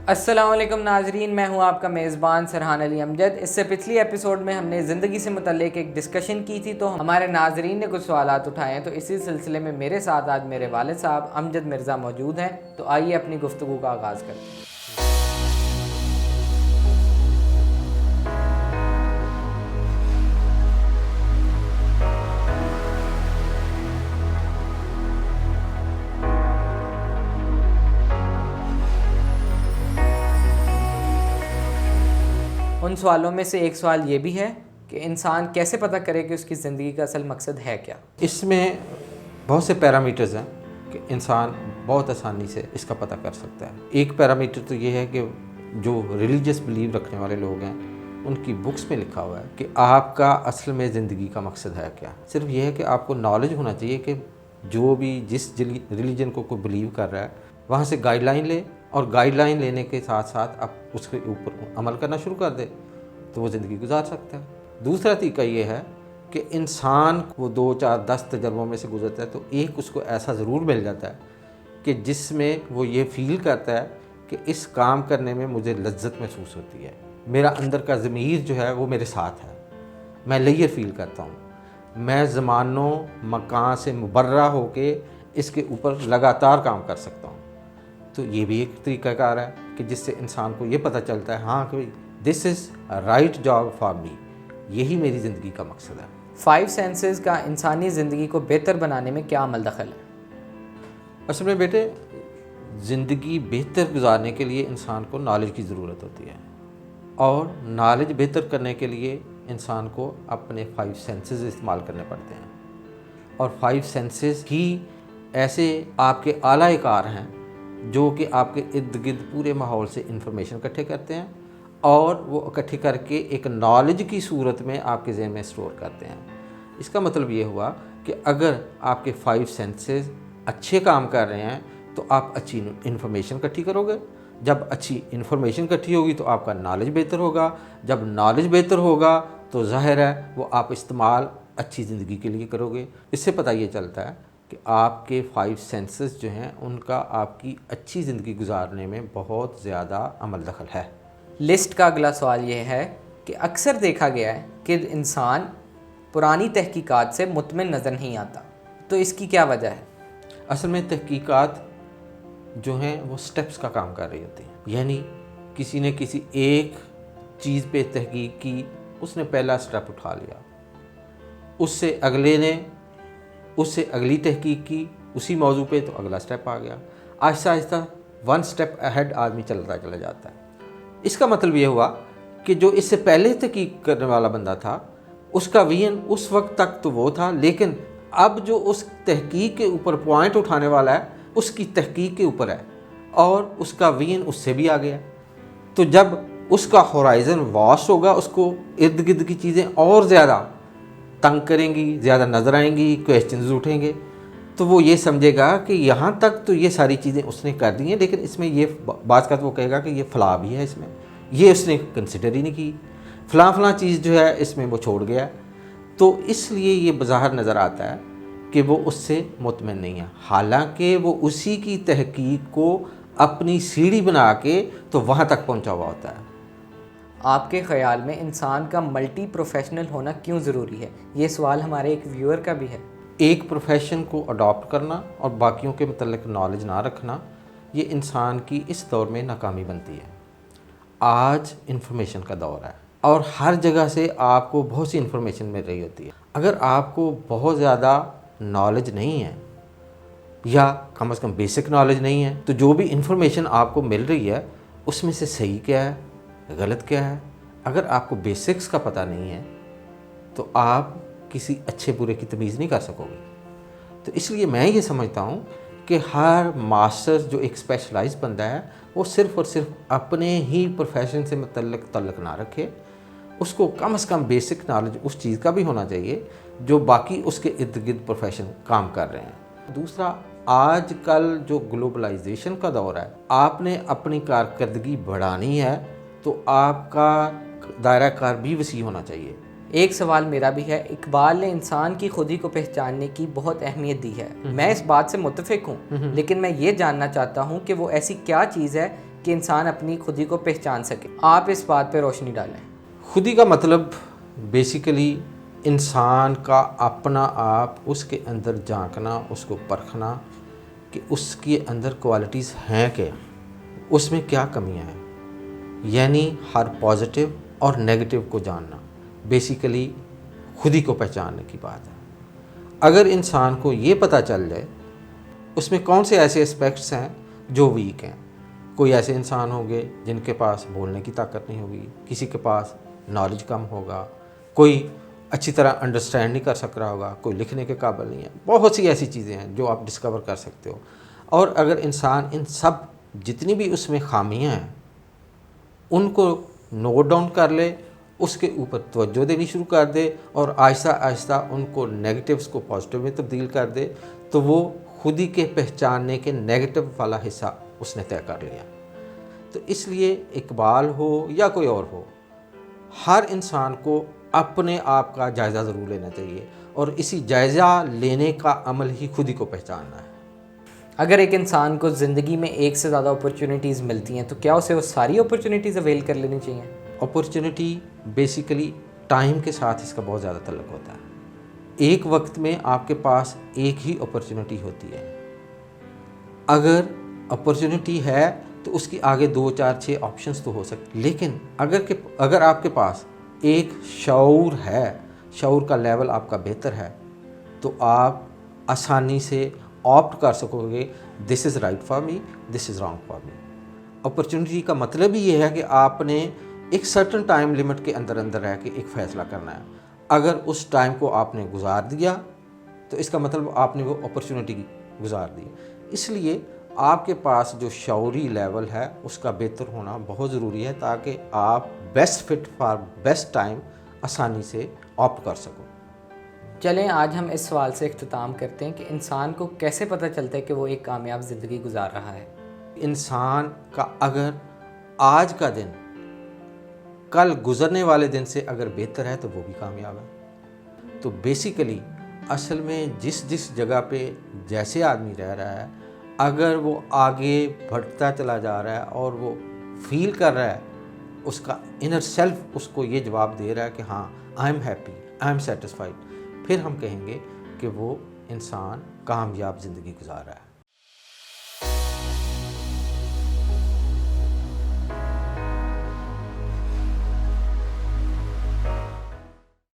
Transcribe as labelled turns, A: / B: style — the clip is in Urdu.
A: السلام علیکم ناظرین، میں ہوں آپ کا میزبان سرحان علی امجد۔ اس سے پچھلی ایپیسوڈ میں ہم نے زندگی سے متعلق ایک ڈسکشن کی تھی، تو ہمارے ناظرین نے کچھ سوالات اٹھائے ہیں، تو اسی سلسلے میں میرے ساتھ آج میرے والد صاحب امجد مرزا موجود ہیں۔ تو آئیے اپنی گفتگو کا آغاز کرتے ہیں۔ ان سوالوں میں سے ایک سوال یہ بھی ہے کہ انسان کیسے پتہ کرے کہ اس کی زندگی کا اصل مقصد ہے کیا؟
B: اس میں بہت سے پیرامیٹرز ہیں کہ انسان بہت آسانی سے اس کا پتہ کر سکتا ہے۔ ایک پیرامیٹر تو یہ ہے کہ جو ریلیجیس بلیو رکھنے والے لوگ ہیں ان کی بکس میں لکھا ہوا ہے کہ آپ کا اصل میں زندگی کا مقصد ہے کیا۔ صرف یہ ہے کہ آپ کو نالج ہونا چاہیے کہ جو بھی جس ریلیجن کو کوئی بلیو کر رہا ہے وہاں سے گائیڈ لائن لے، اور گائیڈ لائن لینے کے ساتھ ساتھ آپ اس کے اوپر عمل کرنا شروع کر دے تو وہ زندگی گزار سکتا ہے۔ دوسرا طریقہ یہ ہے کہ انسان کو 2 4 10 تجربوں میں سے گزرتا ہے تو ایک اس کو ایسا ضرور مل جاتا ہے کہ جس میں وہ یہ فیل کرتا ہے کہ اس کام کرنے میں مجھے لذت محسوس ہوتی ہے، میرا اندر کا ضمیر جو ہے وہ میرے ساتھ ہے، میں لیئر فیل کرتا ہوں، میں زمان و مکان سے مبرہ ہو کے اس کے اوپر لگاتار کام کر سکتا ہوں۔ تو یہ بھی ایک طریقہ کار ہے کہ جس سے انسان کو یہ پتہ چلتا ہے ہاں کہ this is right job for me, یہی میری زندگی کا مقصد ہے۔
A: 5 سینسز کا انسانی زندگی کو بہتر بنانے میں کیا عمل دخل ہے؟
B: اصل میں بیٹے زندگی بہتر گزارنے کے لیے انسان کو نالج کی ضرورت ہوتی ہے، اور نالج بہتر کرنے کے لیے انسان کو اپنے 5 سینسز استعمال کرنے پڑتے ہیں، اور 5 سینسز ہی ایسے آپ کے اعلیٰ کار ہیں جو کہ آپ کے ارد گرد پورے ماحول سے انفارمیشن اکٹھے کرتے ہیں، اور وہ اکٹھے کر کے ایک نالج کی صورت میں آپ کے ذہن میں اسٹور کرتے ہیں۔ اس کا مطلب یہ ہوا کہ اگر آپ کے 5 سینسز اچھے کام کر رہے ہیں تو آپ اچھی انفارمیشن اکٹھی کرو گے، جب اچھی انفارمیشن اکٹھی ہوگی تو آپ کا نالج بہتر ہوگا، جب نالج بہتر ہوگا تو ظاہر ہے وہ آپ استعمال اچھی زندگی کے لیے کرو گے۔ اس سے پتہ یہ چلتا ہے کہ آپ کے 5 سینسز جو ہیں ان کا آپ کی اچھی زندگی گزارنے میں بہت زیادہ عمل دخل ہے۔
A: لسٹ کا اگلا سوال یہ ہے کہ اکثر دیکھا گیا ہے کہ انسان پرانی تحقیقات سے مطمئن نظر نہیں آتا، تو اس کی کیا وجہ ہے؟
B: اصل میں تحقیقات جو ہیں وہ سٹیپس کا کام کر رہی ہوتی ہیں، یعنی کسی نے کسی ایک چیز پہ تحقیق کی، اس نے پہلا سٹیپ اٹھا لیا، اس سے اگلے نے اس سے اگلی تحقیق کی اسی موضوع پہ تو اگلا سٹیپ آ گیا، آہستہ آہستہ 1 سٹیپ اہیڈ آدمی چلتا چلا جاتا ہے۔ اس کا مطلب یہ ہوا کہ جو اس سے پہلے تحقیق کرنے والا بندہ تھا اس کا ویژن اس وقت تک تو وہ تھا، لیکن اب جو اس تحقیق کے اوپر پوائنٹ اٹھانے والا ہے اس کی تحقیق کے اوپر ہے، اور اس کا ویژن اس سے بھی آ گیا۔ تو جب اس کا ہورائزن واسٹ ہوگا، اس کو ارد گرد کی چیزیں اور زیادہ تنگ کریں گی، زیادہ نظر آئیں گی، کویسچنز اٹھیں گے، تو وہ یہ سمجھے گا کہ یہاں تک تو یہ ساری چیزیں اس نے کر دی ہیں، لیکن اس میں یہ بعض کا وہ کہے گا کہ یہ فلاں بھی ہے، اس میں یہ اس نے کنسیڈر ہی نہیں کی، فلاں چیز جو ہے اس میں وہ چھوڑ گیا۔ تو اس لیے یہ بظاہر نظر آتا ہے کہ وہ اس سے مطمئن نہیں ہے، حالانکہ وہ اسی کی تحقیق کو اپنی سیڑھی بنا کے تو وہاں تک پہنچا ہوا ہوتا ہے۔
A: آپ کے خیال میں انسان کا ملٹی پروفیشنل ہونا کیوں ضروری ہے؟ یہ سوال ہمارے ایک ویور کا بھی ہے۔
B: ایک پروفیشن کو اڈاپٹ کرنا اور باقیوں کے متعلق نالج نہ رکھنا یہ انسان کی اس دور میں ناکامی بنتی ہے۔ آج انفارمیشن کا دور ہے اور ہر جگہ سے آپ کو بہت سی انفارمیشن مل رہی ہوتی ہے۔ اگر آپ کو بہت زیادہ نالج نہیں ہے یا کم از کم بیسک نالج نہیں ہے تو جو بھی انفارمیشن آپ کو مل رہی ہے اس میں سے صحیح کیا ہے، غلط کیا ہے، اگر آپ کو بیسکس کا پتہ نہیں ہے تو آپ کسی اچھے برے کی تمیز نہیں کر سکو گے۔ تو اس لیے میں یہ سمجھتا ہوں کہ ہر ماسٹر جو ایک اسپیشلائز بندہ ہے وہ صرف اور صرف اپنے ہی پروفیشن سے تعلق نہ رکھے، اس کو کم از کم بیسک نالج اس چیز کا بھی ہونا چاہیے جو باقی اس کے ارد گرد پروفیشن کام کر رہے ہیں۔ دوسرا، آج کل جو گلوبلائزیشن کا دور ہے، آپ نے اپنی کارکردگی بڑھانی ہے تو آپ کا دائرہ کار بھی وسیع ہونا چاہیے۔
A: ایک سوال میرا بھی ہے، اقبال نے انسان کی خودی کو پہچاننے کی بہت اہمیت دی ہے، میں اس بات سے متفق ہوں، لیکن میں یہ جاننا چاہتا ہوں کہ وہ ایسی کیا چیز ہے کہ انسان اپنی خودی کو پہچان سکے؟ آپ اس بات پہ روشنی ڈالیں۔
B: خودی کا مطلب بیسیکلی انسان کا اپنا آپ، اس کے اندر جھانکنا، اس کو پرکھنا کہ اس کے اندر کوالٹیز ہیں کیا، اس میں کیا کمیاں ہیں، یعنی ہر پازیٹیو اور نیگیٹو کو جاننا، بیسیکلی خودی کو پہچاننے کی بات ہے۔ اگر انسان کو یہ پتہ چل جائے اس میں کون سے ایسے اسپیکٹس ہیں جو ویک ہیں، کوئی ایسے انسان ہوں گے جن کے پاس بولنے کی طاقت نہیں ہوگی، کسی کے پاس نالج کم ہوگا، کوئی اچھی طرح انڈرسٹینڈ نہیں کر سک رہا ہوگا، کوئی لکھنے کے قابل نہیں ہے، بہت سی ایسی چیزیں ہیں جو آپ ڈسکور کر سکتے ہو۔ اور اگر انسان ان سب جتنی بھی اس میں خامیاں ہیں ان کو نوٹ ڈاؤن کر لے، اس کے اوپر توجہ دینی شروع کر دے اور آہستہ آہستہ ان کو نیگیٹیوز کو پازیٹیو میں تبدیل کر دے، تو وہ خودی کے پہچاننے کے نیگیٹو والا حصہ اس نے طے کر لیا۔ تو اس لیے اقبال ہو یا کوئی اور ہو، ہر انسان کو اپنے آپ کا جائزہ ضرور لینا چاہیے، اور اسی جائزہ لینے کا عمل ہی خودی کو پہچاننا ہے۔
A: اگر ایک انسان کو زندگی میں ایک سے زیادہ اپرچونیٹیز ملتی ہیں تو کیا اسے وہ ساری اپرچونیٹیز اویل کر لینی چاہیے؟
B: اپرچونیٹی بیسیکلی ٹائم کے ساتھ اس کا بہت زیادہ تعلق ہوتا ہے۔ ایک وقت میں آپ کے پاس ایک ہی اپرچونیٹی ہوتی ہے، اگر اپرچونیٹی ہے تو اس کی آگے 2 4 6 آپشنز تو ہو سکتے، لیکن اگر آپ کے پاس ایک شعور ہے، شعور کا لیول آپ کا بہتر ہے، تو آپ آسانی سے آپٹ کر سکو گے، this is right for me, this is wrong for me. Opportunity کا مطلب ہی یہ ہے کہ آپ نے ایک سرٹن ٹائم لمٹ کے اندر رہ کے ایک فیصلہ کرنا ہے۔ اگر اس ٹائم کو آپ نے گزار دیا تو اس کا مطلب آپ نے وہ اپرچونیٹی گزار دی۔ اس لیے آپ کے پاس جو شعوری لیول ہے اس کا بہتر ہونا بہت ضروری ہے، تاکہ آپ best fit for best time آسانی سے آپٹ کر سکو۔
A: چلیں آج ہم اس سوال سے اختتام کرتے ہیں کہ انسان کو کیسے پتہ چلتا ہے کہ وہ ایک کامیاب زندگی گزار رہا ہے؟
B: انسان کا اگر آج کا دن کل گزرنے والے دن سے اگر بہتر ہے تو وہ بھی کامیاب ہے۔ تو بیسیکلی اصل میں جس جگہ پہ جیسے آدمی رہ رہا ہے، اگر وہ آگے بڑھتا چلا جا رہا ہے اور وہ فیل کر رہا ہے، اس کا انر سیلف اس کو یہ جواب دے رہا ہے کہ ہاں I am happy, I am satisfied, پھر ہم کہیں گے کہ وہ انسان کامیاب زندگی گزار رہا ہے۔